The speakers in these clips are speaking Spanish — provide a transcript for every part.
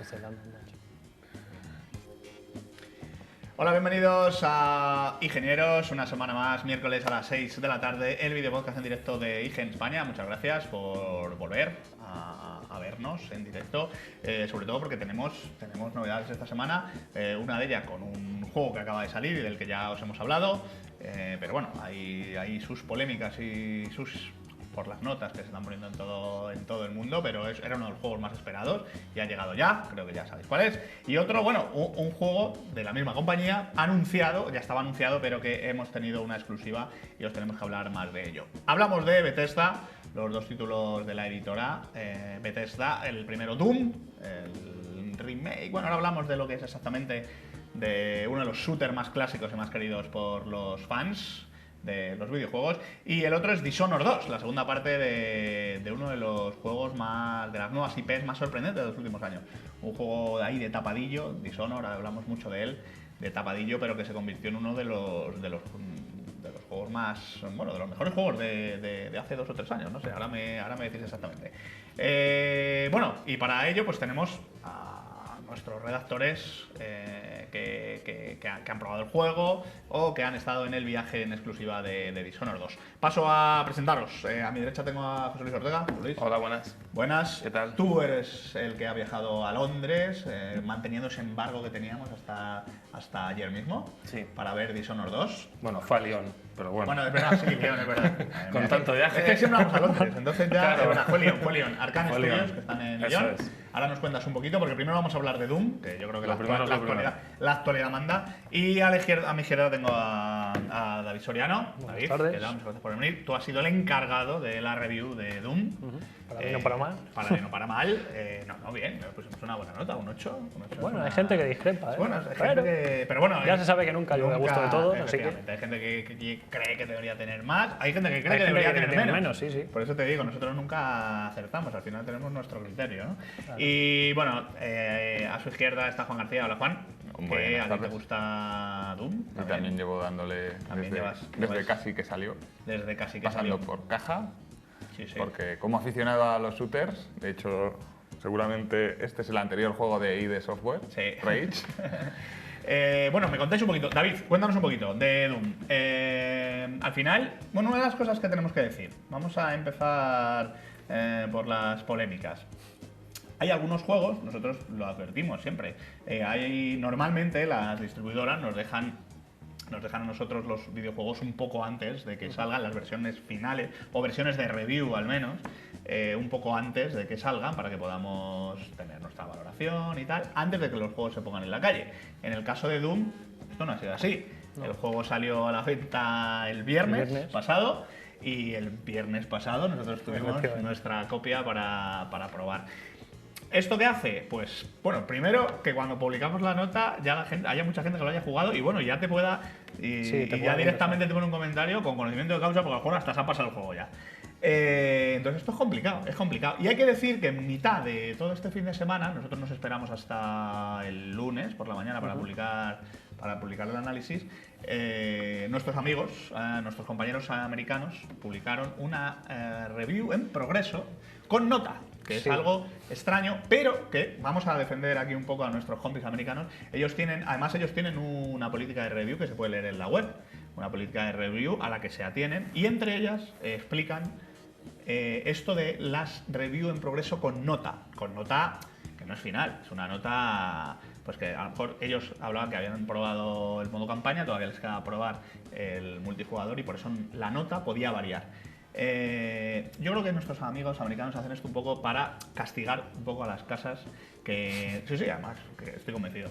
Zelanda, macho. Hola, bienvenidos a Ingenieros, una semana más, miércoles a las 6 de la tarde, el video podcast en directo de IGE en España. Muchas gracias por volver a vernos en directo, sobre todo porque tenemos novedades esta semana, una de ellas con un juego que acaba de salir y del que ya os hemos hablado, pero bueno, hay sus polémicas y sus... por las notas que se están poniendo en todo el mundo, pero era uno de los juegos más esperados y ha llegado ya, creo que ya sabéis cuál es. Y otro, bueno, un juego de la misma compañía, anunciado, ya estaba anunciado, pero que hemos tenido una exclusiva y os tenemos que hablar más de ello. Hablamos de Bethesda, los dos títulos de la editora Bethesda, el primero Doom, el remake, bueno, ahora hablamos de lo que es exactamente de uno de los shooters más clásicos y más queridos por los fans de los videojuegos, y el otro es Dishonored 2, la segunda parte de uno de los juegos más, de las nuevas IPs más sorprendentes de los últimos años. Un juego de ahí de tapadillo, Dishonored, hablamos mucho de él, de tapadillo, pero que se convirtió en uno de los juegos más, bueno, de los mejores juegos de hace 2 o 3 años, no sé, ahora me decís exactamente. Bueno, y para ello pues tenemos a nuestros redactores que han probado el juego o que han estado en el viaje en exclusiva de Dishonored 2. Paso a presentaros. A mi derecha tengo a José Luis Ortega. Luis. Hola, buenas. Buenas. ¿Qué tal? Tú eres el que ha viajado a Londres, manteniendo ese embargo que teníamos hasta ayer mismo, Sí. para ver Dishonored 2. Bueno, fue a Lyon, pero bueno. Bueno, es verdad, sí, León, es verdad. Con tanto viaje. Es que siempre vamos a Londres, entonces ya... Claro. Bueno, fue León. Arcane Fue Studios, León. que están en Eso León. es. Ahora nos cuentas un poquito, porque primero vamos a hablar de Doom, que yo creo que Lo primero es lo primero. la actualidad manda. Y a mi izquierda tengo a David Soriano. David, tardes. ¿qué tal? Muchas gracias por venir. Tú has sido el encargado de la review de Doom. Para bien o para mal. Para bien o para mal. No, bien, pues hemos una buena nota, un 8. Bueno, hay gente que discrepa, ¿eh? Bueno, hay gente que... Pero bueno, ya se sabe que nunca llueve a gusto de todos, así que... Hay gente que cree que debería tener más, hay gente que cree Hay que gente debería que tener tiene menos. menos, sí, sí. Por eso te digo, nosotros nunca acertamos, al final tenemos nuestro criterio, ¿no? Claro. Y bueno, a su izquierda está Juan García. Hola, Juan. Buenas ¿A ti te tardes. gusta Doom? Yo también llevo dándole También llevas desde casi que salió, Desde casi que pasando salió. por caja, Sí, sí. porque como aficionado a los shooters, de hecho, seguramente este es el anterior juego de ID Software, Sí. Rage. Bueno, me contáis un poquito. David, cuéntanos un poquito de Doom. Al final, bueno, una de las cosas que tenemos que decir. Vamos a empezar por las polémicas. Hay algunos juegos, nosotros lo advertimos siempre, normalmente las distribuidoras nos dejan a nosotros los videojuegos un poco antes de que salgan las versiones finales, o versiones de review al menos, un poco antes de que salgan para que podamos tener nuestra valoración y tal, antes de que los juegos se pongan en la calle. En el caso de Doom, esto no ha sido así. No. El juego salió a la venta el viernes pasado, y el viernes pasado nosotros tuvimos Efectivamente. nuestra copia para probar. ¿Esto qué hace? Pues, bueno, primero que cuando publicamos la nota ya haya mucha gente que lo haya jugado y bueno, ya te pueda... Y, Sí, te y pueda ya directamente te pone un comentario con conocimiento de causa porque a lo mejor hasta se ha pasado el juego ya. Entonces esto es complicado. Y hay que decir que en mitad de todo este fin de semana, nosotros nos esperamos hasta el lunes por la mañana para publicar el análisis, nuestros amigos, nuestros compañeros americanos publicaron una review en progreso con nota, que es Sí. algo extraño, pero que vamos a defender aquí un poco a nuestros compis americanos. Ellos tienen una política de review que se puede leer en la web, una política de review a la que se atienen, y entre ellas explican esto de las review en progreso con nota que no es final, es una nota pues que a lo mejor ellos hablaban que habían probado el modo campaña, todavía les queda probar el multijugador y por eso la nota podía variar. Yo creo que nuestros amigos americanos hacen esto un poco para castigar un poco a las casas que... Sí, además, que estoy convencido.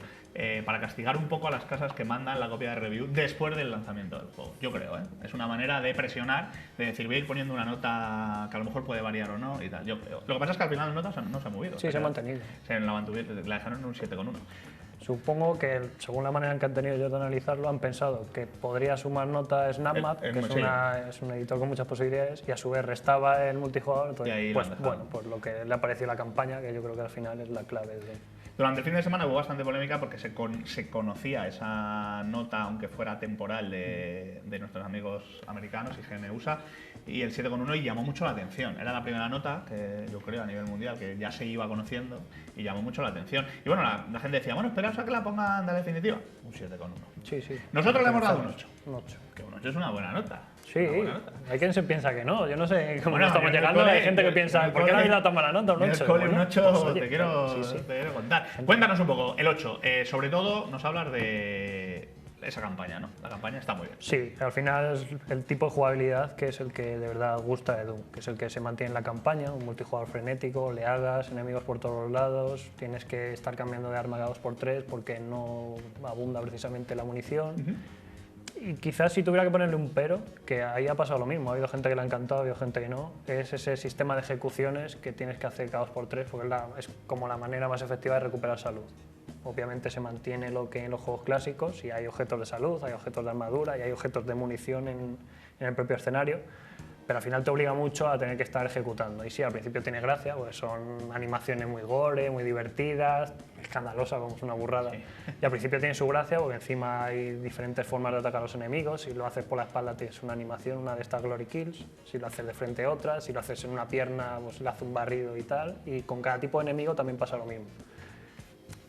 Para castigar un poco a las casas que mandan la copia de review después del lanzamiento del juego. Yo creo, ¿eh? Es una manera de presionar, de decir, voy a ir poniendo una nota que a lo mejor puede variar o no y tal. Yo creo. Lo que pasa es que al final las notas no se han movido. Sí, se han mantenido. La dejaron en un 7,1. Supongo que, según la manera en que han tenido ellos de analizarlo, han pensado que podría sumar nota SnapMap, que es un editor con muchas posibilidades, y a su vez restaba el multijugador. Entonces, Y ahí lo pues han dejado. bueno, pues lo que le ha parecido la campaña, que yo creo que al final es la clave de... Durante el fin de semana hubo bastante polémica porque se conocía esa nota, aunque fuera temporal, de nuestros amigos americanos, IGN USA, y el 7,1 y llamó mucho la atención. Era la primera nota, que yo creo a nivel mundial, que ya se iba conociendo y llamó mucho la atención. Y bueno, la gente decía, bueno, esperaos a que la pongan de definitiva. Un 7,1. Sí, sí. Nosotros le hemos dado un 8. Un 8. Que un 8 es una buena nota. Sí, hay quien se piensa que no. Yo no sé cómo Bueno, estamos llegando. Hay gente que piensa, ¿por qué no habéis dado tan mala nota? Un 8. Un 8 pues, oye, te quiero sí. contar. Cuéntanos un poco, el 8. Sobre todo, nos hablas de esa campaña, ¿no? La campaña está muy bien. Sí, al final es el tipo de jugabilidad que es el que de verdad gusta de Doom, que es el que se mantiene en la campaña, un multijugador frenético, oleadas, enemigos por todos los lados, tienes que estar cambiando de arma cada 2x3 porque no abunda precisamente la munición. Y quizás si tuviera que ponerle un pero, que ahí ha pasado lo mismo, ha habido gente que le ha encantado, ha habido gente que no, es ese sistema de ejecuciones que tienes que hacer cada 2x3 porque es como la manera más efectiva de recuperar salud. Obviamente se mantiene lo que en los juegos clásicos, y hay objetos de salud, hay objetos de armadura y hay objetos de munición en el propio escenario, pero al final te obliga mucho a tener que estar ejecutando. Y sí, al principio tiene gracia, pues son animaciones muy gore, muy divertidas, escandalosas, como es una burrada. Sí. Y al principio tiene su gracia porque encima hay diferentes formas de atacar a los enemigos. Si lo haces por la espalda tienes una animación, una de estas Glory Kills. Si lo haces de frente otra, si lo haces en una pierna pues le hace un barrido y tal. Y con cada tipo de enemigo también pasa lo mismo.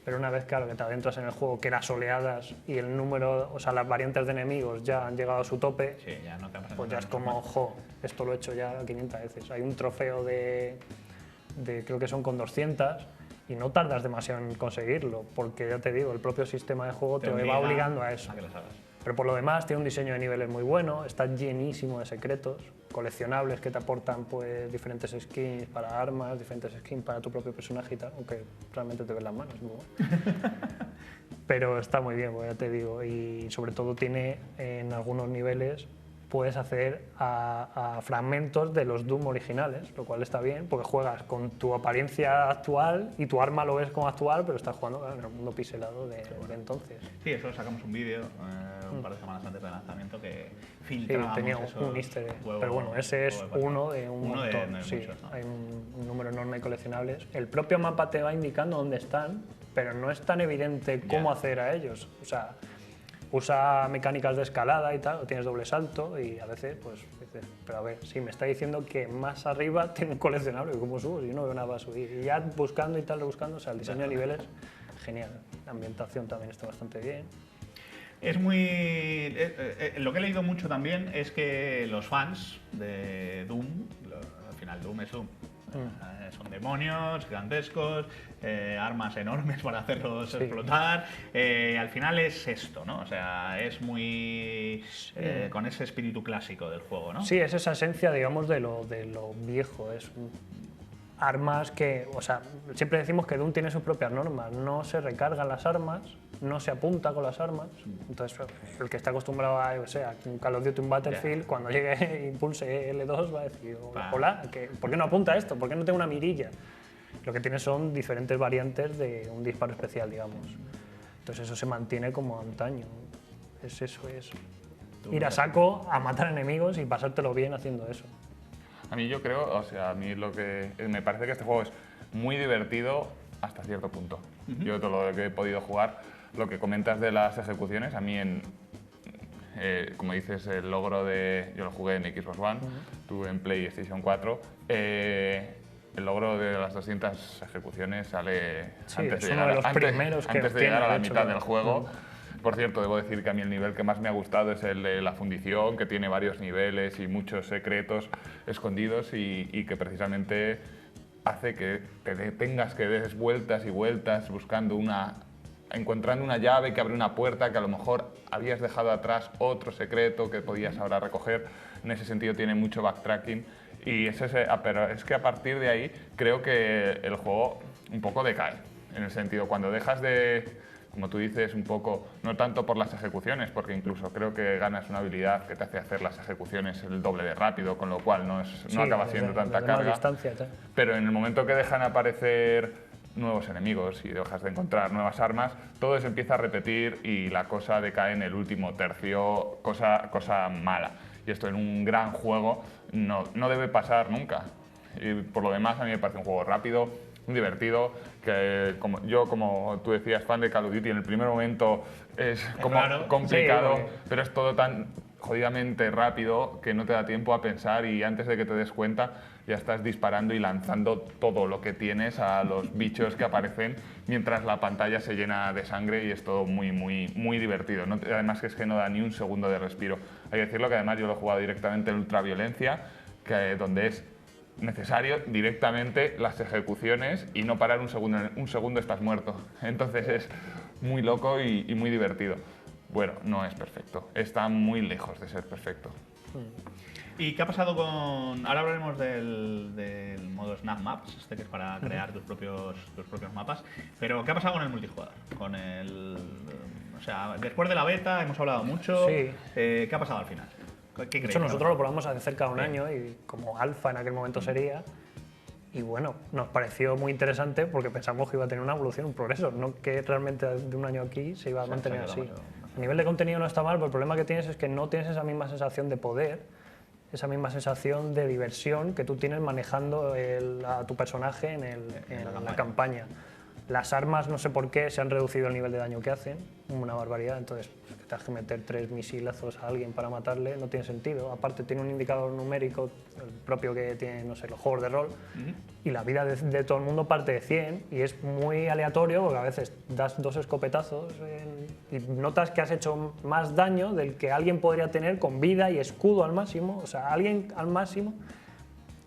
Pero una vez, claro, que te adentras en el juego, que las oleadas y el número, o sea, las variantes de enemigos ya han llegado a su tope, sí, ya no te pues ya es como, ojo, esto lo he hecho ya 500 veces. Hay un trofeo de creo que son con 200 y no tardas demasiado en conseguirlo, porque ya te digo, el propio sistema de juego te va obligando a eso. Pero por lo demás tiene un diseño de niveles muy bueno, está llenísimo de secretos, coleccionables que te aportan pues diferentes skins para armas, diferentes skins para tu propio personaje y tal, aunque realmente te ves las manos. ¿No? Pero está muy bien, pues ya te digo, y sobre todo tiene en algunos niveles puedes hacer a fragmentos de los Doom originales, lo cual está bien, porque juegas con tu apariencia actual y tu arma lo ves como actual, pero estás jugando en el mundo pixelado de entonces. Sí, eso sacamos un vídeo un par de semanas antes del lanzamiento que filtrábamos. Sí, tenía un easter egg, pero bueno, ese es uno de un montón. Sí, muchos, ¿no? Hay un número enorme de coleccionables. El propio mapa te va indicando dónde están, pero no es tan evidente cómo acceder a ellos. O sea, usa mecánicas de escalada y tal, o tienes doble salto y a veces pues dices, pero a ver, sí, me está diciendo que más arriba tiene un coleccionable, ¿cómo subo? Yo no veo nada para subir. Y ya buscando y tal, rebuscando, o sea, el diseño de niveles, genial. La ambientación también está bastante bien. Es muy... lo que he leído mucho también es que los fans de Doom, al final Doom es Doom, son demonios gigantescos, armas enormes para hacerlos explotar. Al final es esto, ¿no? O sea, es muy con ese espíritu clásico del juego, ¿no? Sí, es esa esencia, digamos, de lo viejo. Es armas que, o sea, siempre decimos que Doom tiene sus propias normas. No se recargan las armas, no se apunta con las armas. Entonces, el que está acostumbrado a, o sea, un Call of Duty, un Battlefield, cuando llegue y pulse L2 va a decir, hola, ¿por qué no apunta esto? ¿Por qué no tengo una mirilla? Lo que tiene son diferentes variantes de un disparo especial, digamos. Entonces eso se mantiene como antaño. Es eso, es ir a saco a matar enemigos y pasártelo bien haciendo eso. A mí yo creo, o sea, a mí lo que me parece que este juego es muy divertido hasta cierto punto. Yo todo lo que he podido jugar, lo que comentas de las ejecuciones, a mí como dices, el logro de... Yo lo jugué en Xbox One, tú en PlayStation 4. El logro de las 200 ejecuciones sale antes de llegar a la mitad del juego. Por cierto, debo decir que a mí el nivel que más me ha gustado es el de la fundición, que tiene varios niveles y muchos secretos escondidos y que precisamente hace que te tengas que des vueltas y vueltas buscando encontrando una llave que abre una puerta que a lo mejor habías dejado atrás otro secreto que podías ahora recoger. En ese sentido tiene mucho backtracking pero es que a partir de ahí creo que el juego un poco decae. En el sentido, cuando dejas de... Como tú dices, un poco, no tanto por las ejecuciones, porque incluso creo que ganas una habilidad que te hace hacer las ejecuciones el doble de rápido, con lo cual no acaba siendo tanta carga. Pero en el momento que dejan aparecer nuevos enemigos y dejas de encontrar nuevas armas, todo se empieza a repetir y la cosa decae en el último tercio, cosa mala. Y esto en un gran juego no debe pasar nunca. Y por lo demás, a mí me parece un juego rápido, muy divertido, que como tú decías, fan de Call of Duty, en el primer momento es como complicado, pero es todo tan jodidamente rápido que no te da tiempo a pensar y antes de que te des cuenta ya estás disparando y lanzando todo lo que tienes a los bichos que aparecen mientras la pantalla se llena de sangre y es todo muy divertido. Además que es que no da ni un segundo de respiro. Hay que decirlo que además yo lo he jugado directamente en ultraviolencia, donde es necesario directamente las ejecuciones y no parar un segundo estás muerto. Entonces es muy loco y muy divertido. Bueno, no es perfecto, está muy lejos de ser perfecto. ¿Y qué ha pasado con...? Ahora hablaremos del modo Snap Maps, este que es para crear tus propios mapas, pero ¿qué ha pasado con el multijugador? O sea, después de la beta hemos hablado mucho, Sí. ¿qué ha pasado al final? ¿Qué De creéis? hecho, nosotros lo probamos hace cerca de un año y como alfa en aquel momento sería. Y bueno, nos pareció muy interesante porque pensamos que iba a tener una evolución, un progreso, no que realmente de un año aquí se iba a mantener así. A nivel de contenido no está mal, pero el problema que tienes es que no tienes esa misma sensación de poder, esa misma sensación de diversión que tú tienes manejando a tu personaje en la campaña. Las armas, no sé por qué, se han reducido el nivel de daño que hacen, una barbaridad, entonces que te has que meter 3 misilazos a alguien para matarle no tiene sentido. Aparte tiene un indicador numérico, el propio que tiene, no sé, los juegos de rol, y la vida de todo el mundo parte de 100 y es muy aleatorio porque a veces das 2 escopetazos y notas que has hecho más daño del que alguien podría tener con vida y escudo al máximo, o sea, alguien al máximo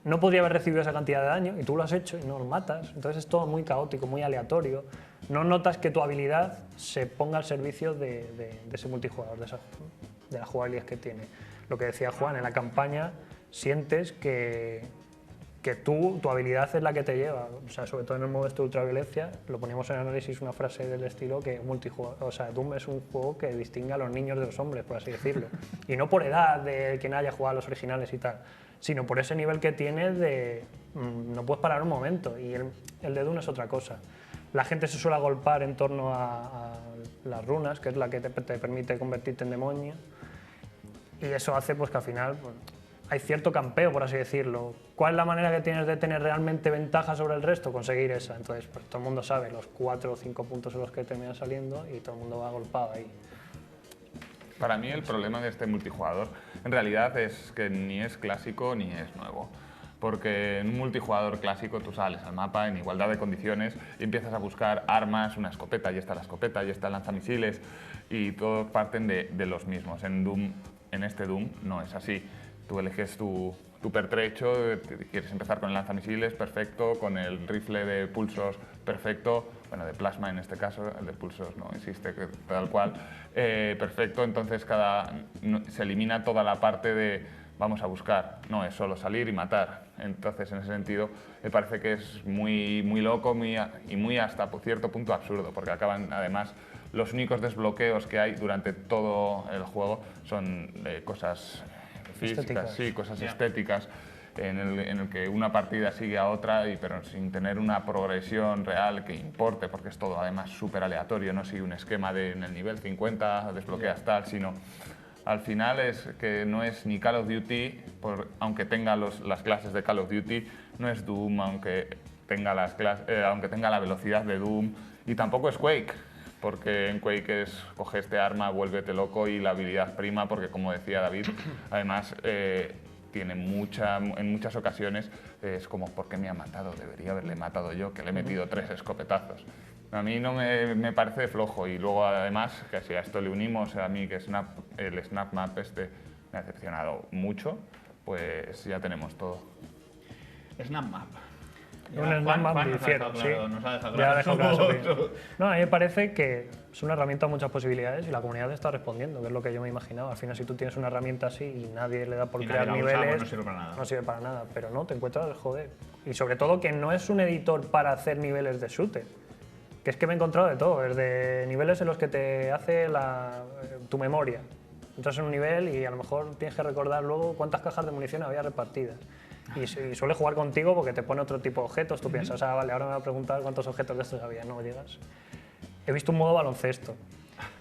no podría haber recibido esa cantidad de daño y tú lo has hecho y no lo matas. Entonces es todo muy caótico, muy aleatorio. No notas que tu habilidad se ponga al servicio de ese multijugador, de las jugabilidades que tiene. Lo que decía Juan, en la campaña sientes que tu habilidad es la que te lleva. O sea, sobre todo en el modo de ultraviolencia, lo poníamos en análisis una frase del estilo que multijugador, o sea, Doom es un juego que distingue a los niños de los hombres, por así decirlo. Y no por edad de quien haya jugado a los originales y tal, sino por ese nivel que tiene de no puedes parar un momento, y el de Dune es otra cosa. La gente se suele agolpar en torno a las runas, que es la que te permite convertirte en demonio, y eso hace pues, que al final pues, hay cierto campeo, por así decirlo. ¿Cuál es la manera que tienes de tener realmente ventaja sobre el resto? Conseguir esa. Entonces pues, todo el mundo sabe los 4 o 5 puntos en los que terminan saliendo y todo el mundo va agolpado ahí. Para mí el problema de este multijugador en realidad es que ni es clásico ni es nuevo. Porque en un multijugador clásico tú sales al mapa en igualdad de condiciones y empiezas a buscar armas, una escopeta, y está la escopeta, y está el lanzamisiles, y todos parten de los mismos. En este Doom no es así. Tú eliges tu pertrecho, quieres empezar con el lanzamisiles, perfecto, con el rifle de pulsos, perfecto, bueno, de plasma en este caso, el de pulsos no existe tal cual, perfecto, entonces se elimina toda la parte de vamos a buscar, no es solo salir y matar. Entonces, en ese sentido, me parece que es muy loco y muy hasta por cierto punto absurdo, porque acaban además los únicos desbloqueos que hay durante todo el juego son cosas físicas, sí, cosas estéticas, en el que una partida sigue a otra, pero sin tener una progresión real que importe, porque es todo además súper aleatorio, no sigue un esquema de en el nivel 50 desbloqueas tal, sino al final es que no es ni Call of Duty, aunque tenga las clases de Call of Duty, no es Doom, aunque tenga la velocidad de Doom, y tampoco es Quake, porque en Quake coge este arma, vuélvete loco y la habilidad prima, porque como decía David, además tiene en muchas ocasiones es como, ¿por qué me ha matado? Debería haberle matado yo, que le he metido 3 escopetazos. A mí no me parece flojo, y luego además, que si a esto le unimos a mí que el Snap Map me ha decepcionado mucho, pues ya tenemos todo. Snap Map. Un Snap Map difiero, sí. Nos ha dejado Ya claro. dejo claro su opinión. No, a mí me parece que es una herramienta con muchas posibilidades y la comunidad está respondiendo, que es lo que yo me imaginaba. Al final, si tú tienes una herramienta así y nadie le da por crear niveles, no sirve para nada. No sirve para nada, pero no, te encuentras, joder. Y sobre todo que no es un editor para hacer niveles de shooter. Que es que me he encontrado de todo, desde niveles en los que te hace tu memoria. Entras en un nivel y a lo mejor tienes que recordar luego cuántas cajas de munición había repartidas. Y suele jugar contigo porque te pone otro tipo de objetos. Tú piensas, vale, ahora me va a preguntar cuántos objetos de estos había. No llegas. He visto un modo baloncesto.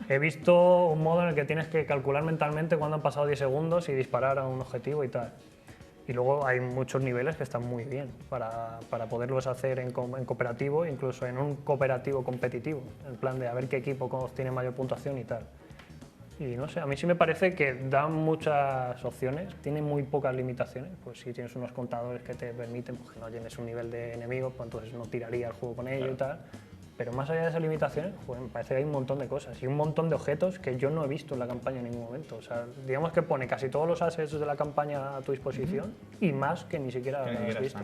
He visto un modo en el que tienes que calcular mentalmente cuándo han pasado 10 segundos y disparar a un objetivo y tal. Y luego hay muchos niveles que están muy bien para poderlos hacer en cooperativo, incluso en un cooperativo competitivo, en plan de a ver qué equipo tiene mayor puntuación y tal. Y no sé, a mí sí me parece que da muchas opciones, tiene muy pocas limitaciones. Pues si tienes unos contadores que te permiten pues, que no llenes un nivel de enemigos, pues entonces no tiraría el juego con ello y tal. Pero más allá de esas limitaciones, joder, me parece que hay un montón de cosas y un montón de objetos que yo no he visto en la campaña en ningún momento. O sea, digamos que pone casi todos los assets de la campaña a tu disposición y más que ni siquiera has visto.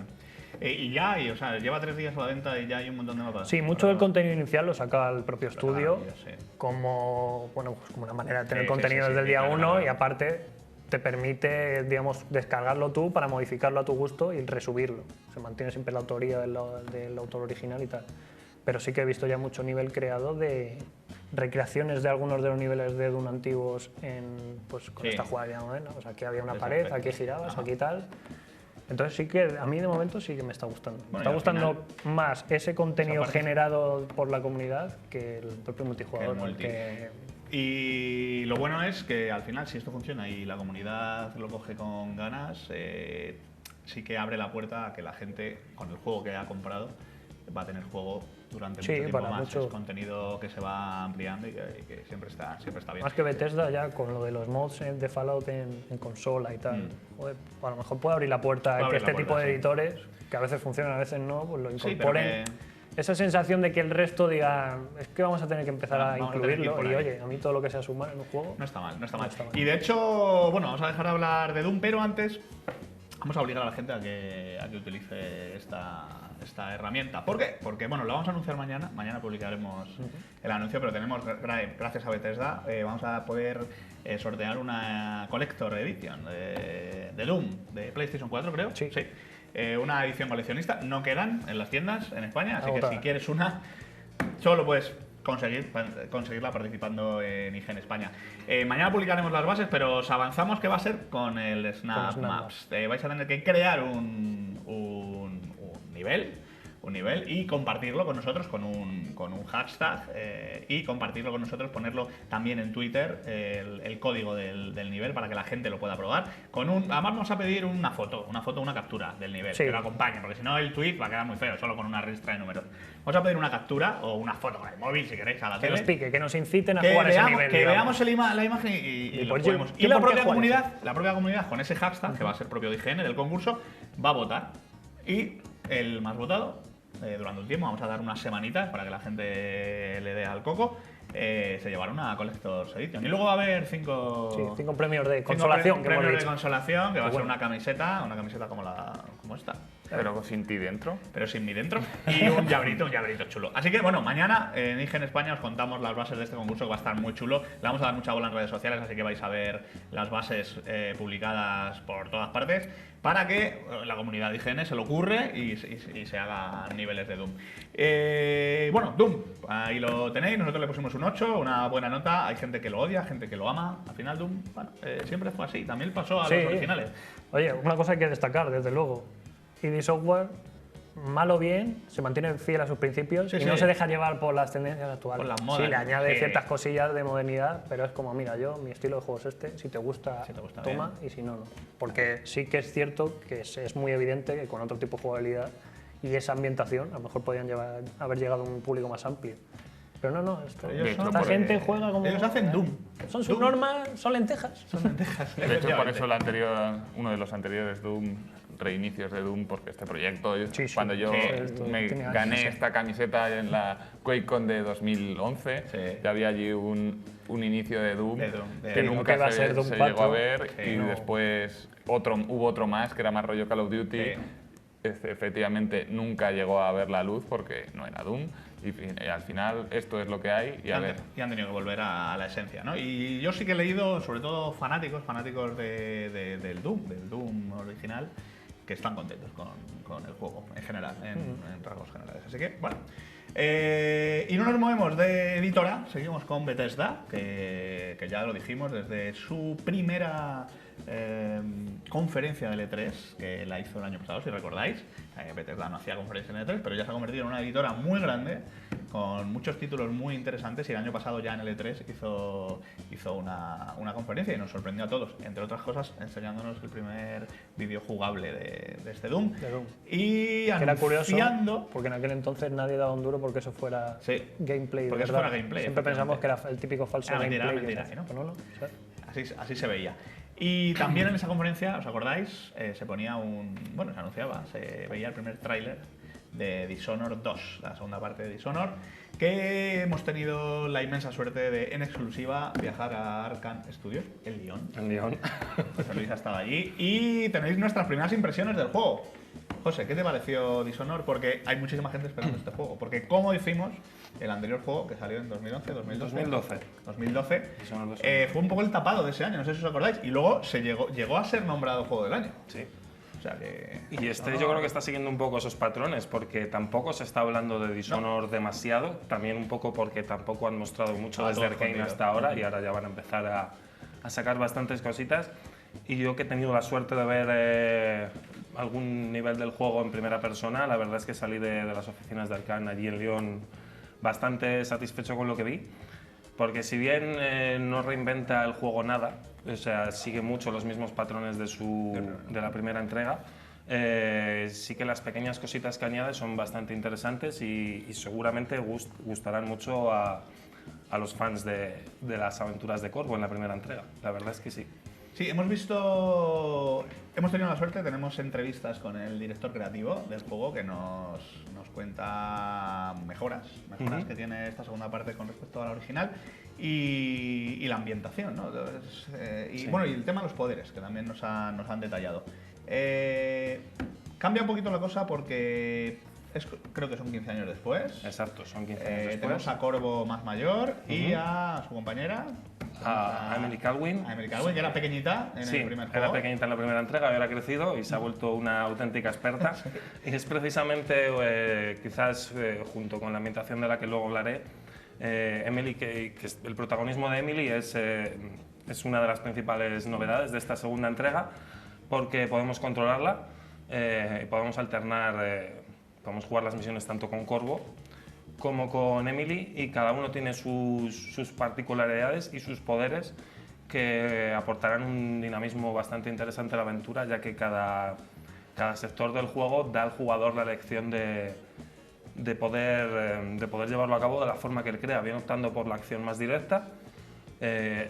Y ya hay, o sea, lleva 3 días a la venta y ya hay un montón de mapas. Sí, mucho del contenido inicial lo saca el propio estudio sí. como, bueno, pues como una manera de tener Sí, contenido sí, desde el día claro, 1 claro. y aparte te permite, digamos, descargarlo tú para modificarlo a tu gusto y resubirlo. Se mantiene siempre la autoría del autor original y tal. Pero sí que he visto ya mucho nivel creado de recreaciones de algunos de los niveles de Doom antiguos pues, con esta jugabilidad moderna. O sea, aquí había una pared, aquí girabas, aquí tal. Entonces sí que a mí de momento sí que me está gustando. Me está gustando más ese contenido generado por la comunidad que el propio multijugador. Y lo bueno es que al final, si esto funciona y la comunidad lo coge con ganas, sí que abre la puerta a que la gente, con el juego que ha comprado, va a tener juego durante mucho tiempo más. Es contenido que se va ampliando y que siempre está bien. Más que Bethesda ya con lo de los mods de Fallout en consola y tal. Joder, a lo mejor puede abrir la puerta a que este tipo de editores, que a veces funcionan, a veces no, pues lo incorporen. Esa sensación de que el resto diga, es que vamos a tener que empezar a incluirlo. Y oye, a mí todo lo que sea sumar en un juego. No está mal, no está mal. Y de hecho, bueno, vamos a dejar de hablar de Doom, pero antes vamos a obligar a la gente a que utilice esta herramienta. ¿Por qué? Porque, bueno, lo vamos a anunciar mañana. Mañana publicaremos el anuncio, pero tenemos, gracias a Bethesda, vamos a poder sortear una Collector Edition de Doom, de PlayStation 4, creo. Sí. Una edición coleccionista. No quedan en las tiendas en España, así que si quieres una, solo puedes conseguirla participando en IGN España. Mañana publicaremos las bases, pero os avanzamos que va a ser con el Snap Maps. Vais a tener que crear un nivel y compartirlo con nosotros con un hashtag y compartirlo con nosotros, ponerlo también en Twitter, el código del nivel para que la gente lo pueda probar. Además vamos a pedir una foto, una captura del nivel, que lo acompañe, porque si no el tweet va a quedar muy feo, solo con una ristra de números. Vamos a pedir una captura o una foto con el móvil, si queréis, a la tele. Que nos pique, que nos inciten a jugar ese nivel. Que veamos la imagen y lo juguemos. Y la propia comunidad, con ese hashtag, que va a ser propio de IGN, del concurso, va a votar. Y el más votado, durante un tiempo, vamos a dar unas semanitas para que la gente le dé al coco, se llevará una Collector's Edition. Y luego va a haber 5 premios de consolación. Premios de consolación, que va a ser una camiseta como esta. Pero sin ti dentro. Pero sin mí dentro. Y un llaverito chulo. Así que, bueno, mañana en IGN España os contamos las bases de este concurso, que va a estar muy chulo. Le vamos a dar mucha bola en redes sociales, así que vais a ver las bases publicadas por todas partes, para que la comunidad de IGN se lo ocurre y se haga niveles de Doom. Bueno, Doom, ahí lo tenéis. Nosotros le pusimos un 8, una buena nota. Hay gente que lo odia, gente que lo ama. Al final Doom, bueno, siempre fue así. También pasó a los originales. Oye, una cosa hay que destacar, desde luego. ID Software, mal o bien, se mantiene fiel a sus principios y no se deja llevar por las tendencias actuales. Por las modas. Sí, le añade ciertas cosillas de modernidad, pero es como, mira, mi estilo de juego es este, si te gusta toma, y si no, no. Porque sí que es cierto que es muy evidente que con otro tipo de jugabilidad y esa ambientación, a lo mejor podrían haber llegado a un público más amplio. Pero no, esta gente juega como... Ellos hacen Doom. Son sus normas, son lentejas. Son lentejas. De hecho, por eso uno de los anteriores Doom, reinicios de Doom, porque este proyecto, cuando yo me gané esta camiseta en la QuakeCon de 2011, ya había allí un inicio de Doom, que nunca se llegó a ver, y después hubo otro más, que era más rollo Call of Duty. Efectivamente nunca llegó a ver la luz porque no era Doom, y al final esto es lo que hay y han tenido que volver a la esencia, ¿no? Y yo sí que he leído, sobre todo fanáticos del Doom original, que están contentos con el juego en general, en rasgos generales. Así que, bueno. Y no nos movemos de editora, seguimos con Bethesda, que ya lo dijimos desde su primera conferencia del E3, que la hizo el año pasado, si recordáis. Bethesda no hacía conferencia en E3, pero ya se ha convertido en una editora muy grande, con muchos títulos muy interesantes, y el año pasado ya en el E3 hizo una conferencia y nos sorprendió a todos, entre otras cosas enseñándonos el primer vídeo jugable de este Doom. De Doom. Y Que era curioso, anunciando... porque en aquel entonces nadie daba un duro porque eso fuera Sí, gameplay. porque eso ¿verdad? fuera gameplay, Siempre pensamos que era efectivamente. el típico falso Era mentira, gameplay. mentira, que ¿sí, no? pues no, o sea, Así se veía. Y también en esa conferencia, ¿os acordáis? Se ponía bueno, se anunciaba, se veía el primer tráiler de Dishonored 2, la segunda parte de Dishonored, que hemos tenido la inmensa suerte de, en exclusiva, viajar a Arkane Studios, en Lyon. En Lyon. José Luis ha estado allí y tenéis nuestras primeras impresiones del juego. José, ¿qué te pareció Dishonored? Porque hay muchísima gente esperando este juego. Porque, como decimos, el anterior juego, que salió en 2011, 2012, 2012 Dishonored 2. fue un poco el tapado de ese año, no sé si os acordáis. Y luego llegó a ser nombrado Juego del Año. Sí. O sea que... Y yo creo que está siguiendo un poco esos patrones, porque tampoco se está hablando de Dishonored demasiado, también un poco porque tampoco han mostrado mucho Ah, desde todo Arkane escondido. hasta ahora, y ahora ya van a empezar a sacar bastantes cositas. Y yo, que he tenido la suerte de ver algún nivel del juego en primera persona, la verdad es que salí de las oficinas de Arkane allí en Lyon bastante satisfecho con lo que vi, porque si bien no reinventa el juego nada, o sea, sigue mucho los mismos patrones de la primera entrega, sí que las pequeñas cositas que añade son bastante interesantes y seguramente gustarán mucho a los fans de las aventuras de Corvo en la primera entrega. La verdad es que sí. Sí, hemos tenido la suerte, tenemos entrevistas con el director creativo del juego que nos cuenta mejoras que tiene esta segunda parte con respecto a la original y la ambientación, ¿no? Entonces, y Sí. bueno, y el tema de los poderes, que también nos han detallado. Cambia un poquito la cosa porque creo que son 15 años después. Exacto, son 15 años después. Tenemos a Corvo más mayor y a su compañera. A Emily Calwin. A Emily Calwin, que era pequeñita en Sí, el primer juego. era pequeñita en la primera entrega, ahora ha crecido y se ha vuelto una auténtica experta. Y es precisamente, quizás junto con la ambientación de la que luego hablaré, Emily, que el protagonismo de Emily es una de las principales novedades de esta segunda entrega, porque podemos controlarla, podemos alternar, podemos jugar las misiones tanto con Corvo como con Emily, y cada uno tiene sus particularidades y sus poderes que aportarán un dinamismo bastante interesante a la aventura, ya que cada sector del juego da al jugador la elección de poder llevarlo a cabo de la forma que él crea, bien optando por la acción más directa,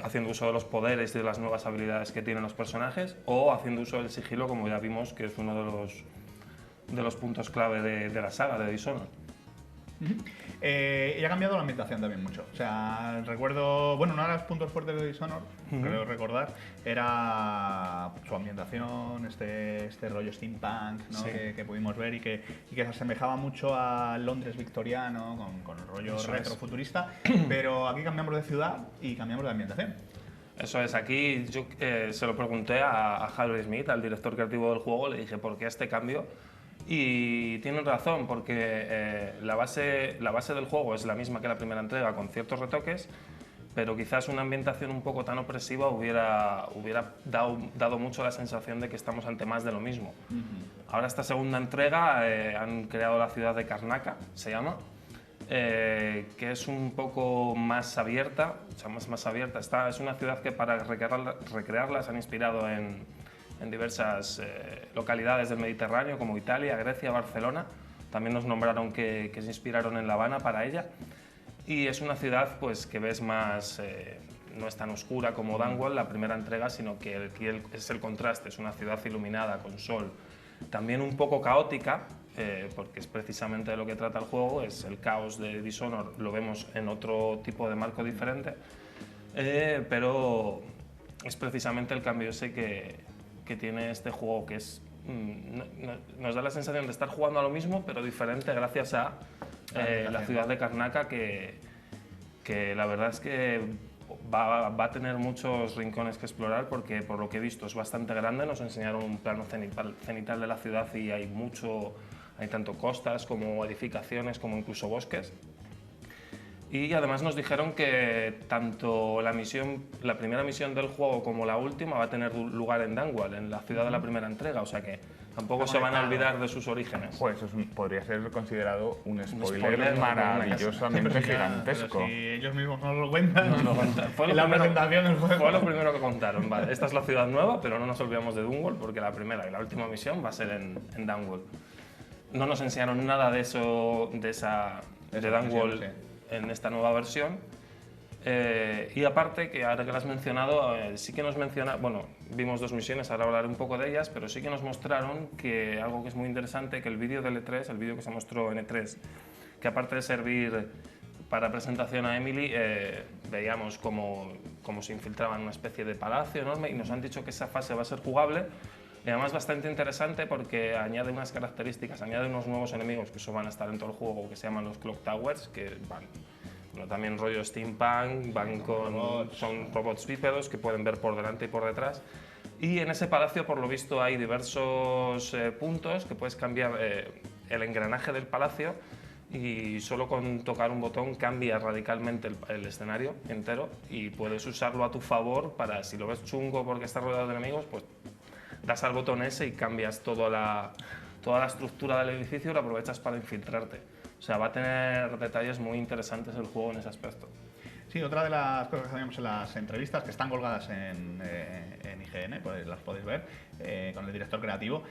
haciendo uso de los poderes y de las nuevas habilidades que tienen los personajes, o haciendo uso del sigilo, como ya vimos, que es uno de los puntos clave de la saga de Dishonored. Y ha cambiado la ambientación también mucho. O sea, recuerdo, bueno, uno de los puntos fuertes de Dishonored, creo recordar, era su ambientación, este rollo steampunk, ¿no? Sí. que pudimos ver y que se asemejaba mucho a Londres victoriano, con el rollo Eso retrofuturista, pero aquí cambiamos de ciudad y cambiamos de ambientación. Eso es, aquí yo se lo pregunté a Harvey Smith, al director creativo del juego, le dije, ¿por qué este cambio? Y tienen razón, porque la base del juego es la misma que la primera entrega, con ciertos retoques, pero quizás una ambientación un poco tan opresiva hubiera dado mucho la sensación de que estamos ante más de lo mismo. Ahora, esta segunda entrega, han creado la ciudad de Karnaca, se llama, que es un poco más abierta, o sea, más abierta. Es una ciudad que para recrearla se han inspirado en diversas localidades del Mediterráneo, como Italia, Grecia, Barcelona. También nos nombraron que se inspiraron en La Habana para ella. Y es una ciudad pues, que ves más, no es tan oscura como Dunwall, la primera entrega, sino que es el contraste, es una ciudad iluminada, con sol. También un poco caótica, porque es precisamente de lo que trata el juego, es el caos de Dishonored, lo vemos en otro tipo de marco diferente, pero es precisamente el cambio ese que tiene este juego, que es, nos da la sensación de estar jugando a lo mismo, pero diferente gracias a la ciudad de Karnaca, que la verdad es que va a tener muchos rincones que explorar, porque por lo que he visto es bastante grande. Nos enseñaron un plano cenital de la ciudad y hay tanto costas como edificaciones como incluso bosques. Y además nos dijeron que tanto la primera misión del juego como la última va a tener lugar en Dunwall, en la ciudad de la primera entrega, o sea que tampoco se van a olvidar de sus orígenes. Pues eso podría ser considerado un spoiler, spoiler maravillosamente gigantesco. Si ellos mismos no lo cuentan, Fue en la presentación del juego. Fue lo primero que contaron. Vale, esta es la ciudad nueva, pero no nos olvidamos de Dunwall porque la primera y la última misión va a ser en Dunwall. No nos enseñaron nada de eso, de Dunwall, sí. en esta nueva versión. Y aparte, que ahora que lo has mencionado, sí que nos menciona, bueno, vimos 2 misiones, ahora hablaré un poco de ellas, pero sí que nos mostraron que algo que es muy interesante, que el vídeo del E3, el vídeo que se mostró en E3, que aparte de servir para presentación a Emily, veíamos cómo se infiltraba en una especie de palacio enorme y nos han dicho que esa fase va a ser jugable. Y además bastante interesante porque añade unas características, añade unos nuevos enemigos que eso van a estar en todo el juego, que se llaman los Clock Towers, que van, bueno, también rollo steampunk, son robots bípedos que pueden ver por delante y por detrás. Y en ese palacio, por lo visto, hay diversos puntos que puedes cambiar el engranaje del palacio y solo con tocar un botón cambia radicalmente el escenario entero y puedes usarlo a tu favor para, si lo ves chungo porque está rodeado de enemigos, pues das al botón ese y cambias toda la estructura del edificio y lo aprovechas para infiltrarte. O sea, va a tener detalles muy interesantes el juego en ese aspecto. Sí, otra de las cosas que sabíamos en las entrevistas, que están colgadas en IGN, pues las podéis ver, con el director creativo,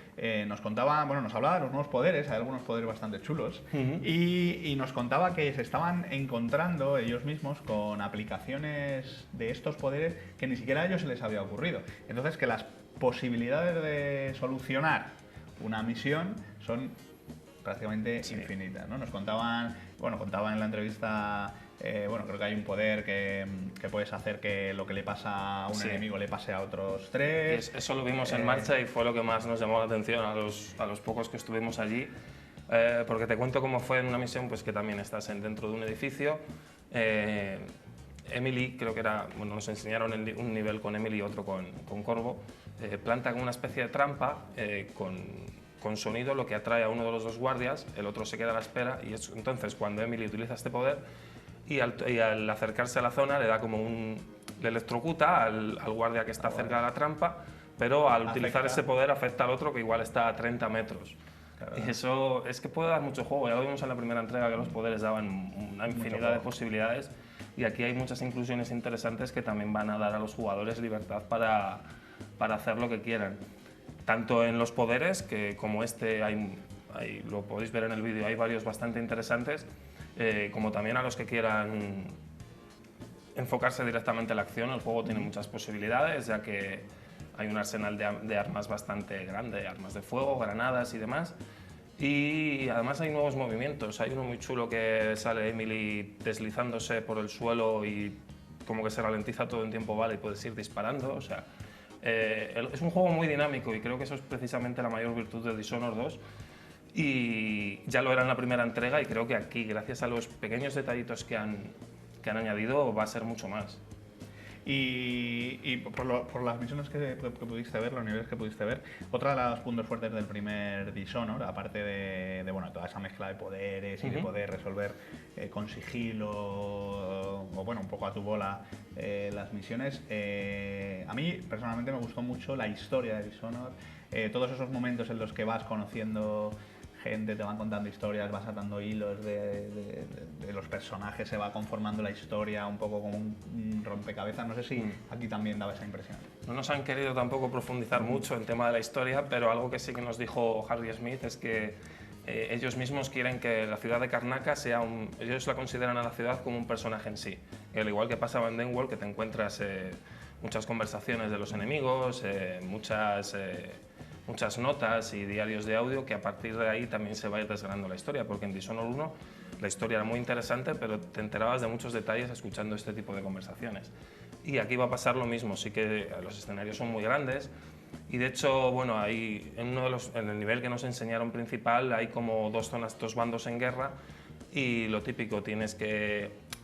nos contaba, bueno, nos hablaba de los nuevos poderes, hay algunos poderes bastante chulos, y nos contaba que se estaban encontrando ellos mismos con aplicaciones de estos poderes que ni siquiera a ellos se les había ocurrido. Entonces, que las posibilidades de solucionar una misión son prácticamente infinitas, ¿no? Nos contaban, bueno, contaban en la entrevista, bueno, creo que hay un poder que puedes hacer que lo que le pasa a un enemigo le pase a otros 3. Eso lo vimos en marcha y fue lo que más nos llamó la atención a los pocos que estuvimos allí, porque te cuento cómo fue en una misión, pues que también estás dentro de un edificio. Emily, creo que era, bueno, nos enseñaron un nivel con Emily y otro con Corvo, planta como una especie de trampa con sonido, lo que atrae a uno de los 2 guardias, el otro se queda a la espera y entonces cuando Emily utiliza este poder y al acercarse a la zona le da como le electrocuta al guardia que está cerca de la trampa, pero al utilizar ese poder afecta al otro que igual está a 30 metros. Claro. Y eso es que puede dar mucho juego, ya lo vimos en la primera entrega que los poderes daban una infinidad de posibilidades y aquí hay muchas inclusiones interesantes que también van a dar a los jugadores libertad para hacer lo que quieran. Tanto en los poderes, que como lo podéis ver en el vídeo, hay varios bastante interesantes, como también a los que quieran enfocarse directamente en la acción. El juego tiene muchas posibilidades, ya que hay un arsenal de armas bastante grande, armas de fuego, granadas y demás. Y además hay nuevos movimientos. Hay uno muy chulo que sale Emily deslizándose por el suelo y como que se ralentiza todo en tiempo vale y puedes ir disparando. O sea, es un juego muy dinámico y creo que eso es precisamente la mayor virtud de Dishonored 2. Y ya lo era en la primera entrega y creo que aquí, gracias a los pequeños detallitos que han añadido, va a ser mucho más. Y por las misiones que pudiste ver, los niveles que pudiste ver, otra de los puntos fuertes del primer Dishonored, aparte de bueno, toda esa mezcla de poderes y de poder resolver con sigilo o bueno, un poco a tu bola las misiones, a mí personalmente me gustó mucho la historia de Dishonored, todos esos momentos en los que vas conociendo gente, te van contando historias, vas atando hilos de los personajes, se va conformando la historia un poco como un rompecabezas. No sé si aquí también daba esa impresión. No nos han querido tampoco profundizar mucho en tema de la historia, pero algo que sí que nos dijo Harry Smith es que ellos mismos quieren que la ciudad de Karnaca ellos la consideran a la ciudad como un personaje en sí. Y al igual que pasaba en Dunwall, que te encuentras muchas conversaciones de los enemigos, muchas notas y diarios de audio que a partir de ahí también se va a ir desgranando la historia, porque en Dishonored 1 la historia era muy interesante, pero te enterabas de muchos detalles escuchando este tipo de conversaciones. Y aquí va a pasar lo mismo, sí que los escenarios son muy grandes y de hecho, bueno, en el nivel que nos enseñaron principal hay como 2 zonas, 2 bandos en guerra y lo típico,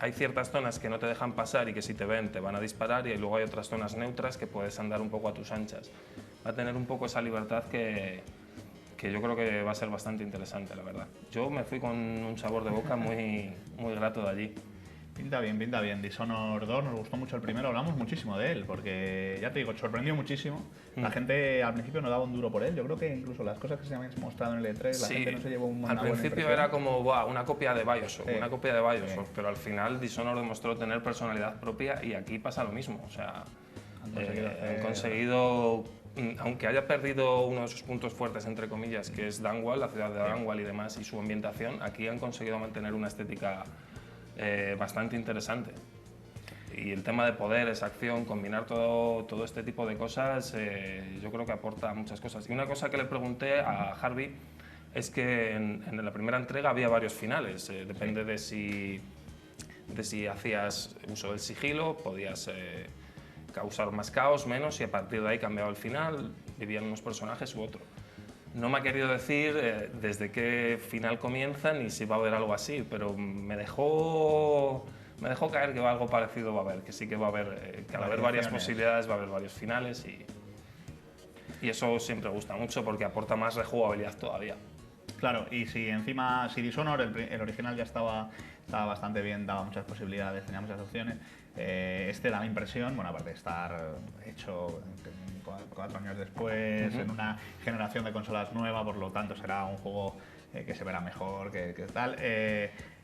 hay ciertas zonas que no te dejan pasar y que si te ven te van a disparar y luego hay otras zonas neutras que puedes andar un poco a tus anchas. Va a tener un poco esa libertad que yo creo que va a ser bastante interesante, la verdad. Yo me fui con un sabor de boca muy, muy grato de allí. Pinta bien, pinta bien. Dishonored 2 nos gustó mucho el primero, hablamos muchísimo de él, porque ya te digo, sorprendió muchísimo. La gente al principio no daba un duro por él. Yo creo que incluso las cosas que se habían mostrado en el E3, la gente no se llevó una al buena principio impresión. era como "Buah, una copia de Bioshock, Sí. una copia de Bioshock", pero al final Dishonored demostró tener personalidad propia y aquí pasa lo mismo. O sea, han conseguido, aunque haya perdido uno de sus puntos fuertes, entre comillas, que es Dunwall, la ciudad de Dunwall y demás, y su ambientación, aquí han conseguido mantener una estética bastante interesante. Y el tema de poderes, acción, combinar todo este tipo de cosas, yo creo que aporta muchas cosas. Y una cosa que le pregunté a Harvey es que en la primera entrega había varios finales. Depende de si hacías uso del sigilo, podías causar más caos, menos, y a partir de ahí cambiaba el final, vivían unos personajes u otro. No me ha querido decir desde qué final comienza ni si va a haber algo así, pero me dejó caer que algo parecido va a haber, que sí que va a haber, que al haber varias posibilidades va a haber varios finales y eso siempre gusta mucho porque aporta más rejugabilidad todavía. Claro, y si encima, si Dishonored, el original ya estaba bastante bien, daba muchas posibilidades, tenía muchas opciones, este da la impresión, bueno, aparte de estar hecho 4 años después, en una generación de consolas nueva, por lo tanto será un juego que se verá mejor, que tal.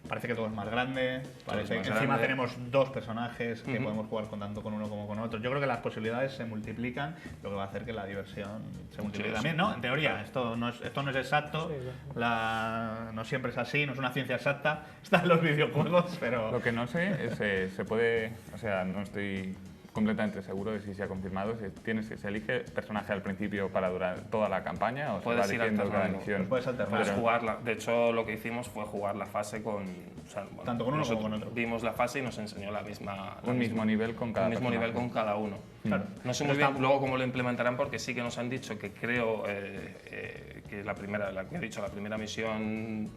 Parece que todo es más grande, parece que encima tenemos 2 personajes que podemos jugar tanto con uno como con otro. Yo creo que las posibilidades se multiplican, lo que va a hacer que la diversión se multiplique también, ¿no? En teoría, esto no es exacto, no siempre es así, no es una ciencia exacta, está en los videojuegos, pero... Lo que no sé es se puede, o sea, no estoy completamente seguro de si se ha confirmado, se elige personaje al principio para durar toda la campaña o puedes se va eligiendo cada misión. Puedes alternar. Puedes jugarla. De hecho, lo que hicimos fue jugar la fase con... O sea, bueno, tanto con uno como con otro. Vimos la fase y nos enseñó la misma... Un mismo nivel con cada mismo nivel con cada uno. Claro. No sé muy bien luego cómo lo implementarán porque sí que nos han dicho que creo que la que he dicho, la primera misión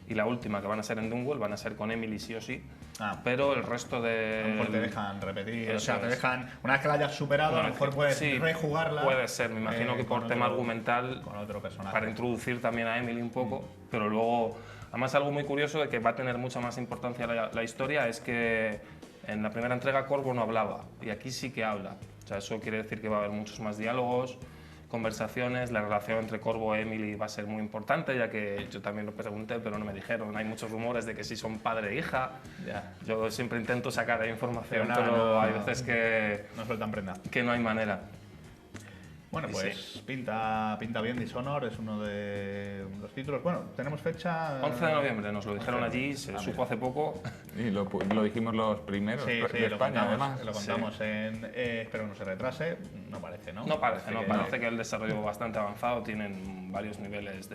y la última que van a ser en Dunwall van a ser con Emily sí o sí, pero el resto de... A lo mejor te dejan repetir, Eso o sea, te es. dejan, una vez que la hayas superado, a lo mejor puedes rejugarla. Puede ser, me imagino que por con tema otro- argumental, con otro personaje. para introducir también a Emily un poco, pero luego, además algo muy curioso de que va a tener mucha más importancia la historia es que en la primera entrega Corvo no hablaba y aquí sí que habla. O sea, eso quiere decir que va a haber muchos más diálogos, conversaciones, la relación entre Corvo y Emily va a ser muy importante, ya que yo también lo pregunté, pero no me dijeron. Hay muchos rumores de que sí son padre e hija. Ya. Yo siempre intento sacar información, Pero pero hay veces que No sueltan prenda. no hay manera. Bueno, Y pues pinta bien Dishonored, es uno de los títulos. Bueno, tenemos fecha... 11 de noviembre, nos lo dijeron allí, se supo hace poco. Y lo dijimos los primeros de lo España, contamos, además. lo contamos espero que no se retrase, no parece, ¿no? No parece que el desarrollo bastante avanzado, tienen varios niveles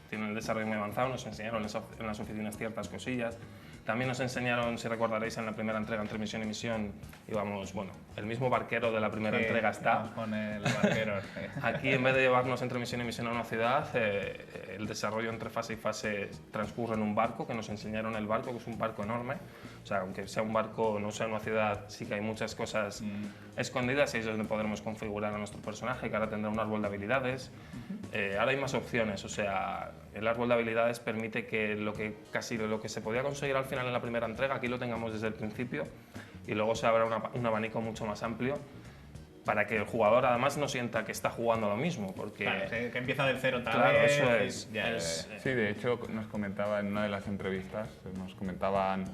tienen el desarrollo muy avanzado, nos enseñaron en las oficinas ciertas cosillas. También nos enseñaron, si recordaréis, en la primera entrega, entre misión y misión, íbamos, bueno, el mismo barquero de la primera entrega está. Vamos con el barquero. Aquí, en vez de llevarnos entre misión y misión a una ciudad, el desarrollo entre fase y fase transcurre en un barco, que nos enseñaron el barco, que es un barco enorme. O sea, aunque sea un barco, no sea una ciudad, sí que hay muchas cosas escondidas y es donde podremos configurar a nuestro personaje, que ahora tendrá un árbol de habilidades. Ahora hay más opciones, o sea, el árbol de habilidades permite que lo que se podía conseguir al final en la primera entrega, aquí lo tengamos desde el principio y luego se abra un abanico mucho más amplio para que el jugador además no sienta que está jugando lo mismo, porque... Claro, que empieza del cero otra Claro, vez. eso es. Sí, de hecho nos comentaba en una de las entrevistas, nos comentaban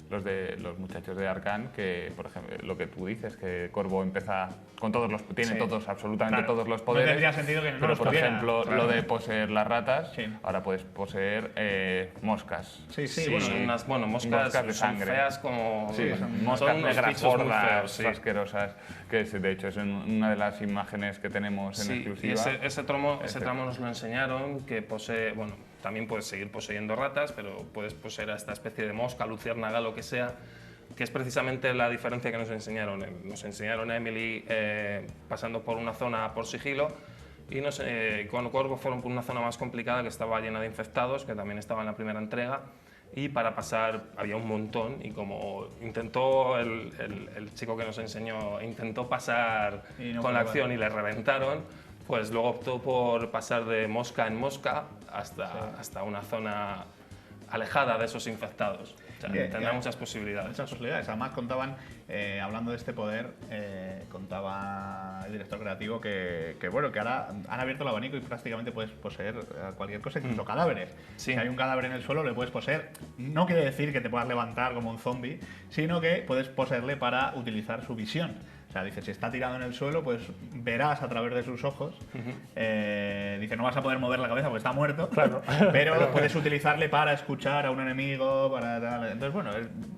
los muchachos de Arcane que, por ejemplo, lo que tú dices, que Corvo empieza con tiene absolutamente todos los poderes. No tendría sentido que no pero los por tuviera. ejemplo, Claro. lo de poseer las ratas, Sí. ahora puedes poseer moscas. Sí, bueno, son moscas de son sangre. feas como... Sí, son moscas unos negras bichos muy gordas, feos, sí. asquerosas, que de hecho es una de las imágenes que tenemos en Sí, exclusiva. y ese tramo nos lo enseñaron, que posee, bueno, también puedes seguir poseyendo ratas, pero puedes poseer a esta especie de mosca, luciérnaga, lo que sea, que es precisamente la diferencia que nos enseñaron. Nos enseñaron a Emily pasando por una zona por sigilo y con Corvo fueron por una zona más complicada que estaba llena de infectados, que también estaba en la primera entrega, y para pasar había un montón y como intentó el chico que nos enseñó, intentó pasar Y no con la pudo. acción y le reventaron, pues luego optó por pasar de mosca en mosca hasta una zona alejada de esos infectados. O sea, Bien, tendrá ya. muchas posibilidades. Muchas posibilidades. Además contaban, hablando de este poder, contaba el director creativo que bueno, que ahora han abierto el abanico y prácticamente puedes poseer cualquier cosa, incluso cadáveres. Sí. Si hay un cadáver en el suelo, le puedes poseer. No quiere decir que te puedas levantar como un zombie, sino que puedes poseerle para utilizar su visión. O sea, dice, si está tirado en el suelo, pues verás a través de sus ojos. Dice, no vas a poder mover la cabeza porque está muerto, Claro. pero puedes utilizarle para escuchar a un enemigo, para tal. Entonces, bueno,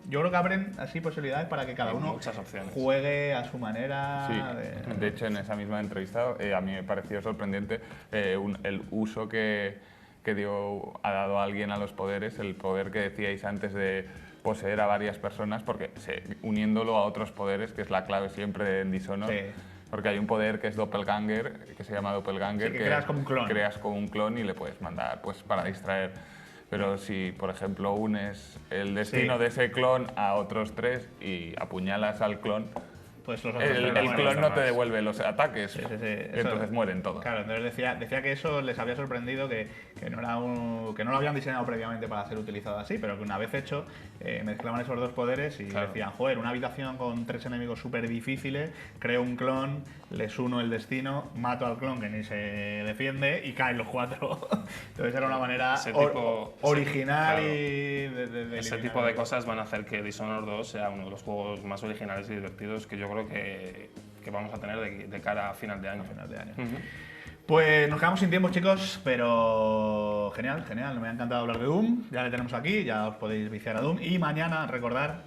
yo creo que abren así posibilidades para que cada Hay uno muchas opciones. juegue a su manera. Sí, de hecho en esa misma entrevista a mí me pareció sorprendente el uso que ha dado alguien a los poderes, el poder que decíais antes de poseer a varias personas, porque uniéndolo a otros poderes, que es la clave siempre en Dishonored, Sí. porque hay un poder que es Doppelganger, que se llama Doppelganger, Sí, que creas como un clon. creas como un clon y le puedes mandar pues para distraer. Pero si, por ejemplo, unes el destino Sí. de ese clon a otros 3 y apuñalas al clon, Pues los otros el tres mueren. clon no te devuelve los ataques, Sí, sí, sí. y entonces mueren todos. Claro, entonces decía que eso les había sorprendido, que no era que no lo habían diseñado previamente para ser utilizado así, pero que una vez hecho mezclaban esos dos poderes y Claro. decían, joder, una habitación con 3 enemigos súper difíciles, creo un clon, les uno el destino, mato al clon que ni se defiende y caen los 4. Entonces era una manera Ese tipo- original claro. y de Ese eliminar tipo de el- cosas van a hacer que Dishonored 2 sea uno de los juegos más originales y divertidos que yo creo que vamos a tener de cara a final de año. final de año. Ujú. Pues nos quedamos sin tiempo, chicos, pero genial, genial. Me ha encantado hablar de Doom. Ya le tenemos aquí, ya os podéis viciar a Doom. Y mañana, recordar,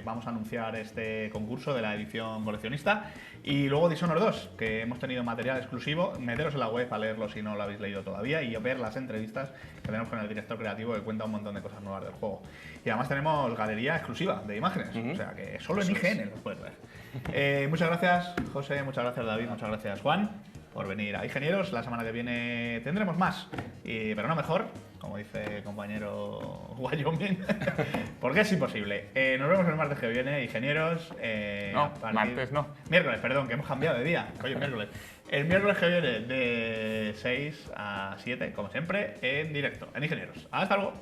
vamos a anunciar este concurso de la edición coleccionista. Y luego Dishonored 2, que hemos tenido material exclusivo. Meteros en la web a leerlo si no lo habéis leído todavía y ver las entrevistas que tenemos con el director creativo que cuenta un montón de cosas nuevas del juego. Y además tenemos galería exclusiva de imágenes, Ujú. o sea que solo en Eso es. IGN los puedes ver. Muchas gracias, José, muchas gracias, David, muchas gracias, Juan, por venir a Ingenieros. La semana que viene tendremos más, pero no mejor, como dice el compañero Wyoming, porque es imposible. Nos vemos el martes que viene, Ingenieros. No, martes no. Miércoles, perdón, que hemos cambiado de día. Oye, miércoles. El miércoles que viene de 6 a 7, como siempre, en directo, en Ingenieros. Hasta luego.